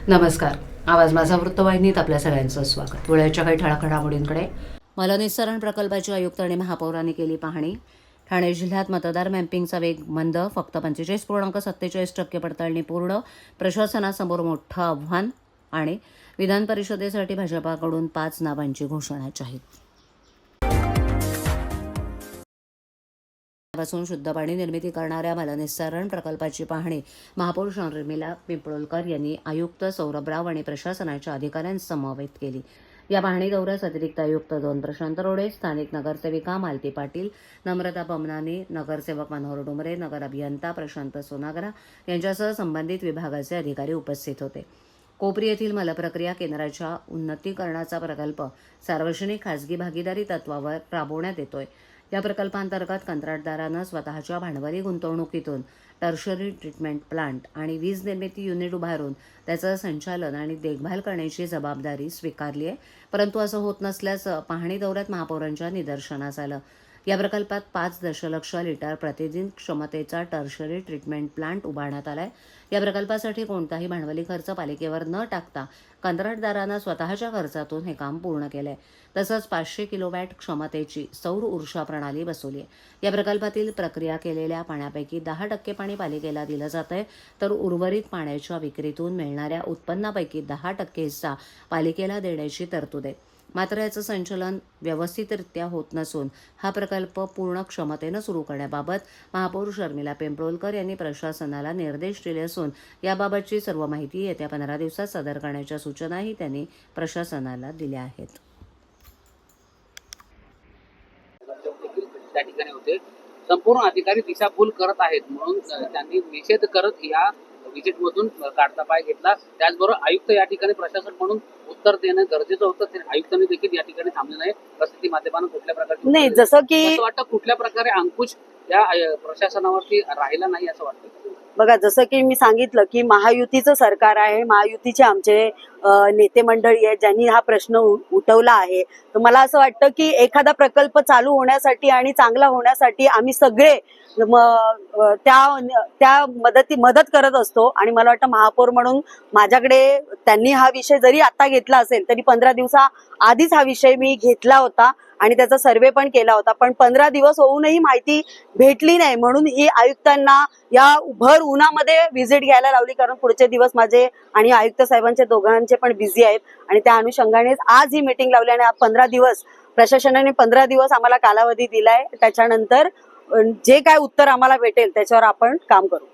नमस्कार. आवाज माझा वृत्तवाहिनीत आपल्या सगळ्यांचं स्वागत. वेळेच्या काही ठळक घडामोडींकडे. मलनिस्सरण प्रकल्पाची आयुक्त आणि महापौरांनी केली पाहणी. ठाणे जिल्ह्यात मतदार मॅपिंगचा वेग मंद, फक्त 45.47% पडताळणी पूर्ण. प्रशासनासमोर मोठं आव्हान आणि विधान परिषदेसाठी भाजपाकडून 5 नावांची घोषणा जाहीर. पासून शुद्ध पाणी निर्मिती करणाऱ्या मलनिस्सरण प्रकल्पाची पाहणी महापौर शर्मिला पिंपळोलकर यांनी आयुक्त सौरभ राव आणि प्रशासनाच्या अधिकाऱ्यांसमवेत केली. या पाहणी दौऱ्यास अतिरिक्त आयुक्त 2 प्रशांत रोडे, स्थानिक नगरसेविका मालती पाटील, नम्रता पमनानी, नगरसेवक मनोहर डुमरे, नगर अभियंता प्रशांत सोनागरा यांच्यासह संबंधित विभागाचे अधिकारी उपस्थित होते. कोपरी येथील मलप्रक्रिया केंद्राच्या उन्नतीकरणाचा प्रकल्प सार्वजनिक खासगी भागीदारी तत्वावर राबवण्यात येतोय. या प्रकल्पांतर्गत कंत्राटदारानं स्वतःच्या भांडवली गुंतवणुकीतून टर्शरी ट्रीटमेंट प्लांट आणि वीज निर्मिती युनिट उभारून त्याचं संचालन आणि देखभाल करण्याची जबाबदारी स्वीकारली आहे. परंतु असं होत नसल्याचं पाहणी दौऱ्यात महापौरांच्या निदर्शनास आलं. या प्रकल्पात 5 दशलक्ष लिटर प्रतिदिन क्षमतेचा टर्शरी ट्रीटमेंट प्लांट उभारण्यात आलाय. या प्रकल्पासाठी कोणताही भांडवली खर्च पालिकेवर न टाकता कंत्राटदारानं स्वतःच्या खर्चातून हे काम पूर्ण केलंय. तसंच 500 किलोवॅट क्षमतेची सौर ऊर्जा प्रणाली बसवली आहे. या प्रकल्पातील प्रक्रिया केलेल्या पाण्यापैकी 10% पाणी पालिकेला दिलं जातंय, तर उर्वरित पाण्याच्या विक्रीतून मिळणाऱ्या उत्पन्नापैकी 10% हिस्सा पालिकेला देण्याची तरतूद आहे. मात्र याचं संचालन व्यवस्थितरित्या होत नसून हा प्रकल्प पूर्ण क्षमतेनं सुरू करण्याबाबत महापौर शर्मिला पिंपळोलकर यांनी प्रशासनाला निर्देश दिले असून याबाबतची सर्व माहिती येत्या 15 दिवसात सादर करण्याच्या सूचनाही त्यांनी प्रशासनाला दिल्या आहेत. त्या ठिकाणी होते. संपूर्ण अधिकारी दिशाभूल करत आहेत म्हणून त्यांनी निषेध करत या व्हिजिटमधून काढता पाय घेतला. त्याचबरोबर आयुक्त या ठिकाणी प्रशासन म्हणून उत्तर देणं गरजेचं होतं. ते आयुक्तांनी देखील या ठिकाणी थांबले नाही. प्रसिद्धी माध्यमांना कुठल्या प्रकारे नाही, जसं की वाटतं कुठल्या प्रकारे अंकुश या प्रशासनावरती राहिला नाही असं वाटतं. बघा, जसं की मी सांगितलं की महायुतीचं सरकार आहे, महायुतीचे आमचे नेते मंडळी आहेत ज्यांनी हा प्रश्न उठवला आहे. तर मला असं वाटतं की एखादा प्रकल्प चालू होण्यासाठी आणि चांगला होण्यासाठी आम्ही सगळे त्या मदत करत असतो. आणि मला वाटतं महापौर म्हणून माझ्याकडे त्यांनी हा विषय जरी आता घेतला असेल तरी 15 दिवसा आधीच हा विषय मी घेतला होता आणि त्याचा सर्वे पण केला होता. पण 15 दिवस होऊनही माहिती भेटली नाही, म्हणून ही आयुक्तांना या भर उन्हामध्ये व्हिजिट घ्यायला लावली. कारण पुढचे दिवस माझे आणि आयुक्त साहेबांचे दोघांचे पण बिझी आहेत आणि त्या अनुषंगानेच आज ही मीटिंग लावली. आणि 15 दिवस प्रशासनाने 15 दिवस आम्हाला कालावधी दिलाय. त्याच्यानंतर जे काय उत्तर आम्हाला भेटेल त्याच्यावर आपण काम करू.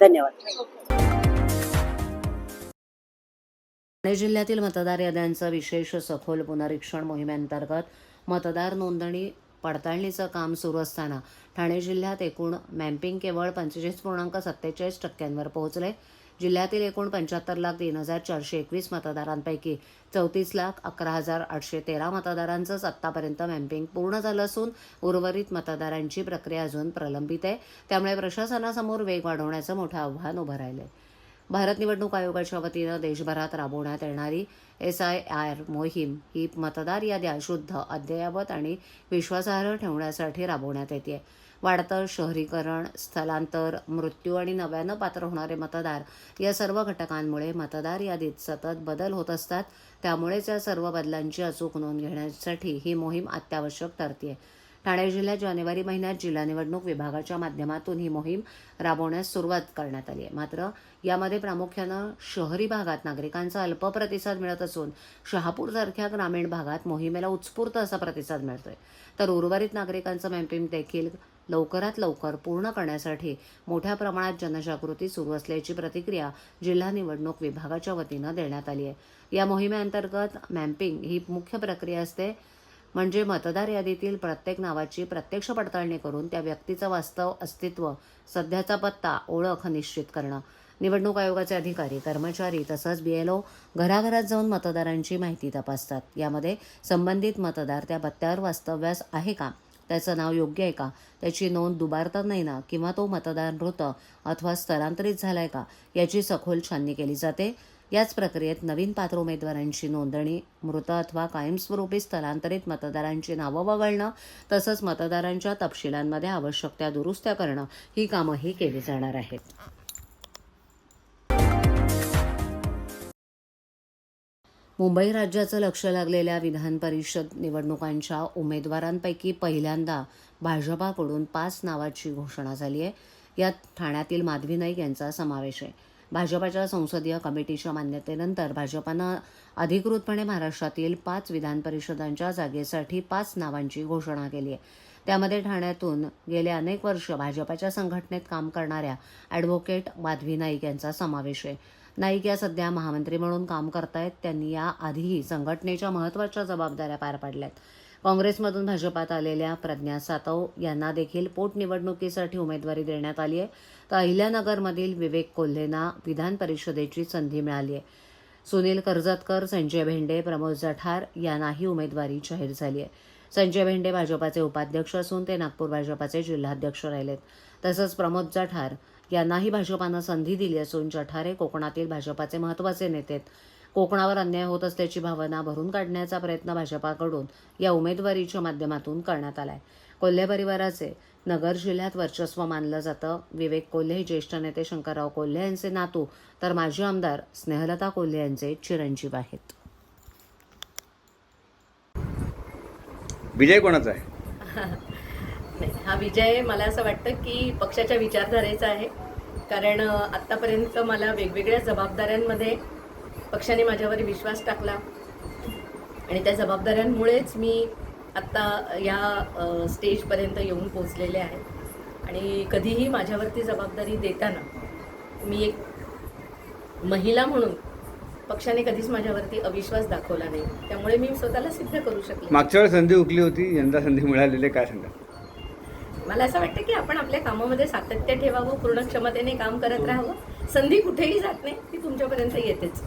धन्यवाद. ठाणे जिल्ह्यातील मतदार याद्यांचं विशेष सखोल पुनरीक्षण मोहिमेअंतर्गत मतदार नोंदणी पडताळणीचं काम सुरू असताना ठाणे जिल्ह्यात एकूण मॅपिंग केवळ 45.47% पोहोचले. जिल्ह्यातील एकूण 75,03,421 मतदारांपैकी 34,11,813 मतदारांचंच आत्तापर्यंत मॅपिंग पूर्ण झालं असून उर्वरित मतदारांची प्रक्रिया अजून प्रलंबित आहे. त्यामुळे प्रशासनासमोर वेग वाढवण्याचं मोठं आव्हान उभं राहिलंय. भारत निवडणूक आयोगाच्या वतीनं देशभरात राबवण्यात येणारी SIR मोहीम ही मतदार याद्या शुद्ध, अद्ययावत आणि विश्वासार्ह ठेवण्यासाठी राबवण्यात येते. वाढतं शहरीकरण, स्थलांतर, मृत्यू आणि नव्यानं पात्र होणारे मतदार या सर्व घटकांमुळे मतदार यादीत सतत बदल होत असतात. त्यामुळेच या सर्व बदलांची अचूक नोंद घेण्यासाठी ही मोहीम अत्यावश्यक ठरते. ठाणे जिल्ह्यात जानेवारी महिन्यात जिल्हा निवडणूक विभागाच्या माध्यमातून ही मोहीम राबवण्यास सुरुवात करण्यात आली आहे. मात्र यामध्ये प्रामुख्यानं शहरी भागात नागरिकांचा अल्प प्रतिसाद मिळत असून शहापूरसारख्या ग्रामीण भागात मोहिमेला उत्स्फूर्त असा प्रतिसाद मिळतोय. तर उर्वरित नागरिकांचं मॅपिंग देखील लवकरात लवकर पूर्ण करण्यासाठी मोठ्या प्रमाणात जनजागृती सुरू असल्याची प्रतिक्रिया जिल्हा निवडणूक विभागाच्या वतीनं देण्यात आली आहे. या मोहिमेअंतर्गत मॅपिंग ही मुख्य प्रक्रिया असते. म्हणजे मतदार यादीतील प्रत्येक नावाची प्रत्यक्ष पडताळणी करून त्या व्यक्तीचं वास्तव अस्तित्व, सध्याचा पत्ता, ओळख निश्चित करणं. निवडणूक आयोगाचे अधिकारी, कर्मचारी तसंच BLO घराघरात जाऊन मतदारांची माहिती तपासतात. यामध्ये संबंधित मतदार त्या पत्त्यावर वास्तव्यास आहे का, त्याचं नाव योग्य आहे का, त्याची नोंद दुबार तर नाही ना, किंवा तो मतदार मृत अथवा स्थलांतरित झालाय का याची सखोल छाननी केली जाते. याच प्रक्रियेत नवीन पात्र उमेदवारांची नोंदणी, मृत अथवा कायमस्वरूपी स्थलांतरित मतदारांची नावं वगळणं तसंच मतदारांच्या तपशिलांमध्ये आवश्यक त्या दुरुस्त्या करणं ही कामंही केली जाणार आहेत. मुंबई राज्याचं लक्ष लागलेल्या विधान परिषद निवडणुकांच्या उमेदवारांपैकी पहिल्यांदा भाजपाकडून 5 नावाची घोषणा झाली आहे. यात ठाण्यातील माधवी नाईक यांचा समावेश आहे. भाजपाच्या संसदीय कमिटीच्या मान्यतेनंतर भाजपानं अधिकृतपणे महाराष्ट्रातील 5 विधान परिषदांच्या जागेसाठी 5 नावांची घोषणा केली आहे. त्यामध्ये ठाण्यातून गेले अनेक वर्ष भाजपाच्या संघटनेत काम करणाऱ्या ॲडव्होकेट माधवी नाईक यांचा समावेश आहे. नाईक या सध्या महामंत्री म्हणून काम करतायत. त्यांनी या आधीही संघटनेच्या महत्त्वाच्या जबाबदाऱ्या पार पाडल्यात. काँग्रेसमधून भाजपात आलेल्या प्रज्ञा सातव यांना देखील पोटनिवडणुकीसाठी उमेदवारी देण्यात आली आहे. तर अहिल्यानगरमधील विवेक कोल्हेंना विधान परिषदेची संधी मिळाली आहे. सुनील कर्जतकर, संजय भेंडे, प्रमोद जठार यांनाही उमेदवारी जाहीर झाली आहे. संजय भेंडे भाजपाचे उपाध्यक्ष असून ते नागपूर भाजपाचे जिल्हाध्यक्ष राहिलेत. तसंच प्रमोद जठार यांनाही भाजपानं संधी दिली असून जठार हे कोकणातील भाजपाचे महत्त्वाचे नेते आहेत. कोकणावर अन्याय होत असल्याची भावना भरून काढण्याचा प्रयत्न भाजपाकडून या उमेदवारीच्या माध्यमातून करण्यात आला आहे. कोल्हे परिवाराचे नगर जिल्ह्यात वर्चस्व मानलं जातं. विवेक कोल्हे हे ज्येष्ठ नेते शंकरराव कोल्हे यांचे नातू तर माजी आमदार स्नेहलता कोल्हे यांचे चिरंजीव आहेत. विजय कोणाचा आहे? नाही, हा विजय मला असं वाटतं की पक्षाच्या विचारधारेचा आहे. कारण आत्तापर्यंत मला वेगवेगळ्या जबाबदाऱ्यांमध्ये पक्षाने माझ्यावर विश्वास टाकला आणि त्या जबाबदाऱ्यांमुळेच मी आत्ता या स्टेजपर्यंत येऊन पोचलेले आहे. आणि कधीही माझ्यावरती जबाबदारी देताना मी एक महिला म्हणून पक्षाने कधीच माझ्यावरती अविश्वास दाखवला नाही. त्यामुळे मी स्वतःला सिद्ध करू शकले. मागच्या वेळेस संधी हुकली होती, यंदा संधी मिळालेली आहे, काय सांगा? मला असं वाटतं की आपण आपल्या कामामध्ये सातत्य ठेवावं, पूर्ण क्षमतेने काम करत राहावं. संधी कुठेही जात नाही, ती तुमच्यापर्यंत येतेच.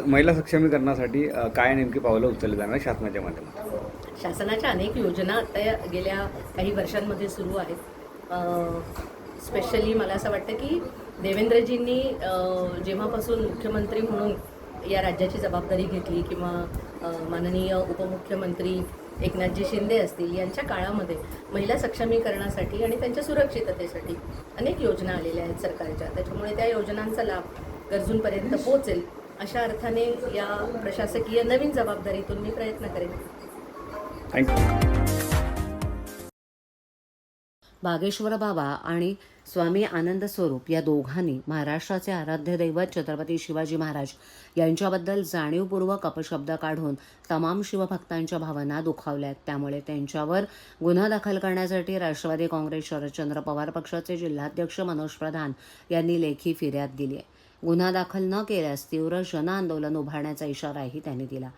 महिला सक्षमीकरणासाठी काय नेमकी पावलं उचलली जाणार शासनाच्या माध्यमातून? शासनाच्या अनेक योजना आता गेल्या काही वर्षांमध्ये सुरू आहेत. स्पेशली मला असं वाटतं की देवेंद्रजींनी जेव्हापासून मुख्यमंत्री म्हणून या राज्याची जबाबदारी घेतली किंवा माननीय उपमुख्यमंत्री एकनाथजी शिंदे असतील यांच्या काळामध्ये महिला सक्षमीकरणासाठी आणि त्यांच्या सुरक्षिततेसाठी अनेक योजना आलेल्या आहेत सरकारच्या. त्याच्यामुळे त्या योजनांचा लाभ गरजूंपर्यंत पोहोचेल अशा अर्थाने या प्रशासकीय नवीन जबाबदारीतून मी प्रयत्न करेन. थँक्यू. बागेश्वर बाबा आणि स्वामी आनंद स्वरूप या दोघांनी महाराष्ट्राचे आराध्य दैवत छत्रपती शिवाजी महाराज यांच्याबद्दल जाणीवपूर्वक अपशब्द काढून तमाम शिवभक्तांच्या भावना दुखावल्यात. त्यामुळे त्यांच्यावर गुन्हा दाखल करण्यासाठी राष्ट्रवादी काँग्रेस शरदचंद्र पवार पक्षाचे जिल्हाध्यक्ष मनोज प्रधान यांनी लेखी फिर्याद दिली आहे. गुन्हा दाखल न केल्यास तीव्र जनआंदोलन उभारण्याचा इशाराही त्यांनी दिला.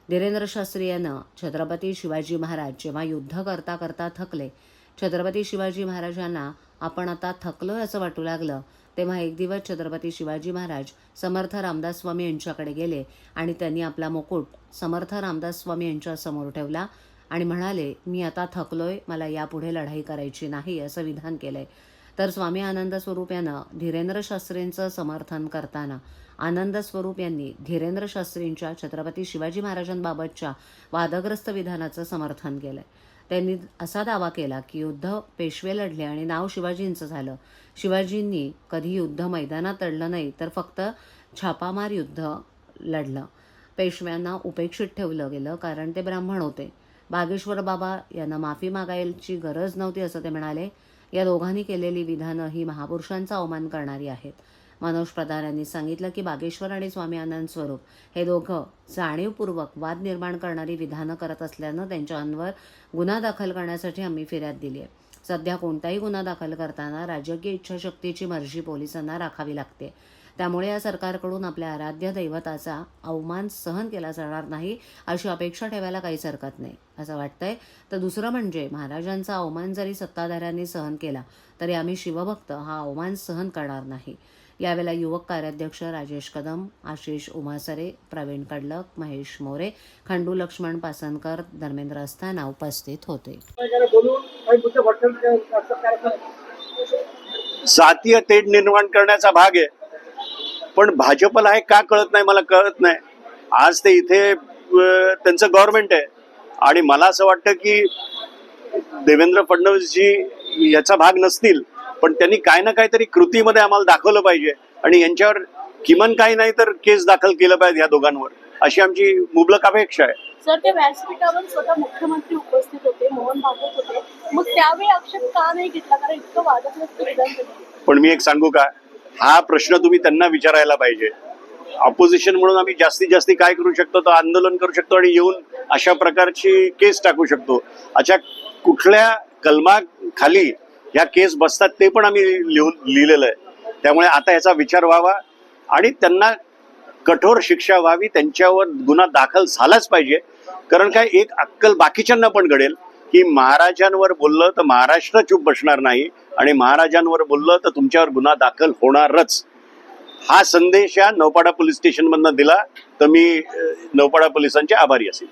धीरेंद्र शास्त्री यांना छत्रपती शिवाजी महाराज जेव्हा युद्ध करता करता थकले, छत्रपती शिवाजी महाराजांना आपण आता थकलोय असं वाटू लागलं, तेव्हा एक दिवस छत्रपती शिवाजी महाराज समर्थ रामदास स्वामी यांच्याकडे गेले आणि त्यांनी आपला मुकुट समर्थ रामदास स्वामी यांच्यासमोर ठेवला आणि म्हणाले, मी आता थकलोय, मला यापुढे लढाई करायची नाही असं विधान केलंय. तर स्वामी आनंद स्वरूप यांना धीरेंद्र शास्त्रींचं समर्थन करताना आनंद स्वरूप यांनी धीरेंद्र शास्त्रींच्या छत्रपती शिवाजी महाराजांबाबतच्या वादग्रस्त विधानाचं समर्थन केलंय. त्यांनी असा दावा केला की युद्ध पेशवे लढले आणि नाव शिवाजींचं झालं. शिवाजींनी कधी युद्ध मैदानात लढलं नाही, तर फक्त छापामार युद्ध लढलं. पेशव्यांना उपेक्षित ठेवलं गेलं कारण ते ब्राह्मण होते. बागेश्वर बाबा यांना माफी मागायची गरज नव्हती असं ते म्हणाले. या दोघांनी केलेली विधानं ही महापुरुषांचा अवमान करणारी आहेत. मनोज प्रधान यांनी सांगितलं की बागेश्वर आणि स्वामी आनंद स्वरूप हे दोघं जाणीवपूर्वक वाद निर्माण करणारी विधानं करत असल्यानं त्यांच्यावर गुन्हा दाखल करण्यासाठी आम्ही फिर्याद दिली आहे. सध्या कोणताही गुन्हा दाखल करताना राजकीय इच्छाशक्तीची मर्जी पोलिसांना राखावी लागते. त्यामुळे या सरकारकडून आपल्या आराध्य दैवताचा अवमान सहन केला जाणार नाही अशी अपेक्षा ठेवायला काहीच हरकत नाही असं वाटतंय. तर दुसरं म्हणजे महाराजांचा अवमान जरी सत्ताधाऱ्यांनी सहन केला तरी आम्ही शिवभक्त हा अवमान सहन करणार नाही. यावेळेला युवक कार्याध्यक्ष राजेश कदम, आशिष उमासरे, प्रवीण कडलक, महेश मोरे, खंडू लक्ष्मण पासनकर, धर्मेंद्र अस्थाना उपस्थित होते. जातीय तेढ निर्माण करण्याचा भाग आहे, पण भाजपला हे का कळत नाही मला कळत नाही. आज ते इथे त्यांचं गव्हर्नमेंट आहे आणि मला असं वाटतं की देवेंद्र फडणवीसजी याचा भाग नसतील, पण त्यांनी काय ना काहीतरी कृतीमध्ये आम्हाला दाखवलं पाहिजे आणि यांच्यावर किमान काही नाही तर केस दाखल केलं पाहिजे या दोघांवर. अशी आमची मुबलक अपेक्षा आहे. सर, त्या व्यासपीठावर स्वतः मुख्यमंत्री उपस्थित होते, मोहन भागवत होते, मग त्यावेळी आक्षेप का नाही घेतला? कारण इतकं वादग्रस्त विधान झालं. पण मी एक सांगू का, हा प्रश्न तुम्ही त्यांना विचारायला पाहिजे. ऑपोजिशन म्हणून आम्ही जास्तीत जास्त काय करू शकतो, तर आंदोलन करू शकतो आणि येऊन अशा प्रकारची केस टाकू शकतो. अच्छा, कुठल्या कलमाखाली ह्या केस बसतात ते पण आम्ही लिहिलेलं आहे. त्यामुळे आता याचा विचार व्हावा आणि त्यांना कठोर शिक्षा व्हावी, त्यांच्यावर गुन्हा दाखल झालाच पाहिजे. कारण काय, एक अक्कल बाकीच्यांना पण घडेल की महाराजांवर बोललं तर महाराष्ट्र चूप बसणार नाही आणि महाराजांवर बोललं तर तुमच्यावर गुन्हा दाखल होणारच. हा संदेश या नौपाडा पोलीस स्टेशन मधनं दिला तर मी नौपाडा पोलिसांचे आभारी असेल.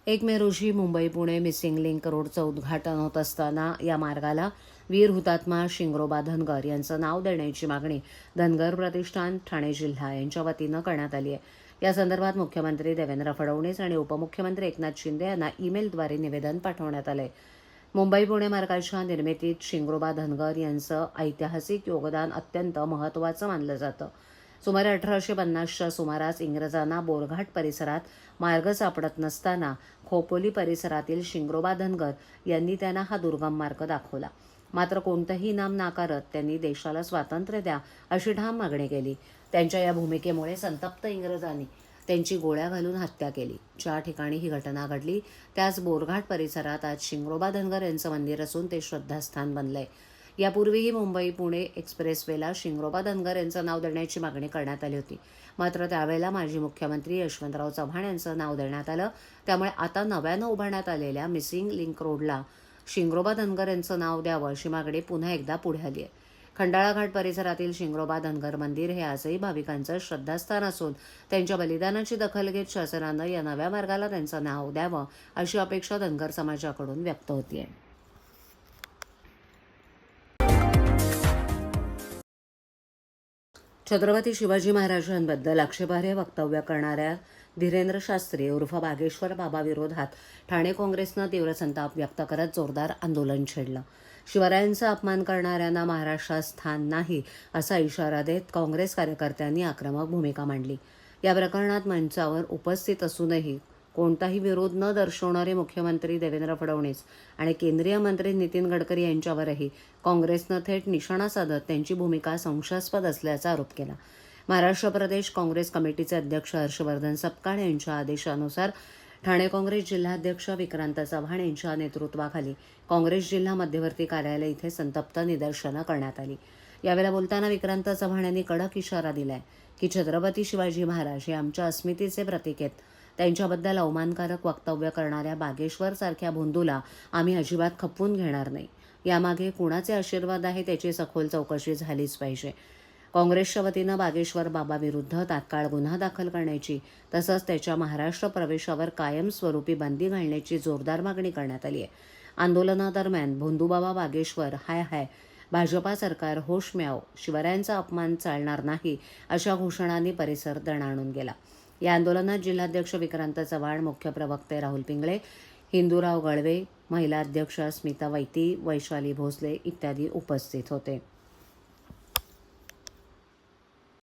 1 मे रोजी मुंबई पुणे मिसिंग लिंक रोडचं उद्घाटन होत असताना या मार्गाला वीर हुतात्मा शिंगरोबा धनगर यांचं नाव देण्याची मागणी धनगर प्रतिष्ठान ठाणे जिल्हा यांच्या वतीनं करण्यात आली आहे. या संदर्भात मुख्यमंत्री देवेंद्र फडणवीस आणि उपमुख्यमंत्री एकनाथ शिंदे यांना ईमेलद्वारे निवेदन पाठवण्यात आले. मुंबई पुणे मार्गाच्या निर्मितीत शिंगरोबा धनगर यांचं ऐतिहासिक योगदान अत्यंत महत्त्वाचं मानलं जातं. सुमारे 1850च्या सुमारास इंग्रजांना बोरघाट परिसरात मार्ग सापडत नसताना खोपोली परिसरातील शिंगरोबा धनगर यांनी त्यांना हा दुर्गम मार्ग दाखवला. मात्र कोणतंही इनाम नाकारत त्यांनी देशाला स्वातंत्र्य द्या अशी ठाम मागणी केली. त्यांच्या या भूमिकेमुळे संतप्त इंग्रजांनी त्यांची गोळ्या घालून हत्या केली. ज्या ठिकाणी ही घटना घडली त्याच बोरघाट परिसरात आज शिंगरोबा धनगर यांचं मंदिर असून ते श्रद्धास्थान बनलंय. यापूर्वीही मुंबई पुणे एक्सप्रेसवेला शिंगरोबा धनगर यांचं नाव देण्याची मागणी करण्यात आली होती. मात्र त्यावेळेला माजी मुख्यमंत्री यशवंतराव चव्हाण यांचं नाव देण्यात आलं. त्यामुळे आता नव्यानं उभारण्यात आलेल्या मिसिंग लिंक रोडला शिंगरोबा धनगर यांचं नाव द्यावं अशी मागणी पुन्हा एकदा पुढे आली आहे. खंडाळा घाट परिसरातील शिंगरोबा धनगर मंदिर हे आजही भाविकांचं श्रद्धास्थान असून त्यांच्या बलिदानाची दखल घेत शासनानं या नव्या मार्गाला त्यांचं नाव द्यावं अशी अपेक्षा धनगर समाजाकडून व्यक्त होतीये. छत्रपती शिवाजी महाराजांबद्दल आक्षेपार्ह वक्तव्य करणाऱ्या धीरेंद्र शास्त्री उर्फ बागेश्वर बाबा विरोधात ठाणे काँग्रेसनं तीव्र संताप व्यक्त करत जोरदार आंदोलन छेडलं. शिवरायांचा अपमान करणाऱ्यांना महाराष्ट्रात स्थान नाही असा इशारा देत काँग्रेस कार्यकर्त्यांनी आक्रमक भूमिका मांडली. या प्रकरणात मंचावर उपस्थित असूनही कोणताही विरोध न दर्शवणारे मुख्यमंत्री देवेंद्र फडणवीस आणि केंद्रीय मंत्री नितीन गडकरी यांच्यावरही काँग्रेसनं थेट निशाणा साधत त्यांची भूमिका संशयास्पद असल्याचा आरोप केला. महाराष्ट्र प्रदेश काँग्रेस कमिटीचे अध्यक्ष हर्षवर्धन सपकाळ यांच्या आदेशानुसार ठाणे काँग्रेस जिल्हाध्यक्ष विक्रांत चव्हाण यांच्या नेतृत्वाखाली काँग्रेस जिल्हा मध्यवर्ती कार्यालय इथे संतप्त निदर्शनं करण्यात आली. यावेळेला बोलताना विक्रांत चव्हाण यांनी कडक इशारा दिलाय की छत्रपती शिवाजी महाराज हे आमच्या अस्मितेचे प्रतीक आहेत. त्यांच्याबद्दल अवमानकारक वक्तव्य करणाऱ्या बागेश्वर सारख्या भोंदूला आम्ही अजिबात खपवून घेणार नाही. यामागे कुणाचे आशीर्वाद आहे त्याची सखोल चौकशी झालीच पाहिजे. काँग्रेसच्या वतीनं बागेश्वर बाबाविरुद्ध तात्काळ गुन्हा दाखल करण्याची तसंच त्याच्या महाराष्ट्र प्रवेशावर कायमस्वरूपी बंदी घालण्याची जोरदार मागणी करण्यात आली आहे. आंदोलनादरम्यान भोंदूबाबा बागेश्वर हाय हाय, भाजपा सरकार होश म्याव, शिवरायांचा अपमान चालणार नाही अशा घोषणांनी परिसर दणाणून गेला. या आंदोलनात जिल्हाध्यक्ष विक्रांत चव्हाण, मुख्य प्रवक्ते राहुल पिंगळे, हिंदूराव गळवे, महिला अध्यक्ष स्मिता वैती, वैशाली भोसले इत्यादी उपस्थित होते.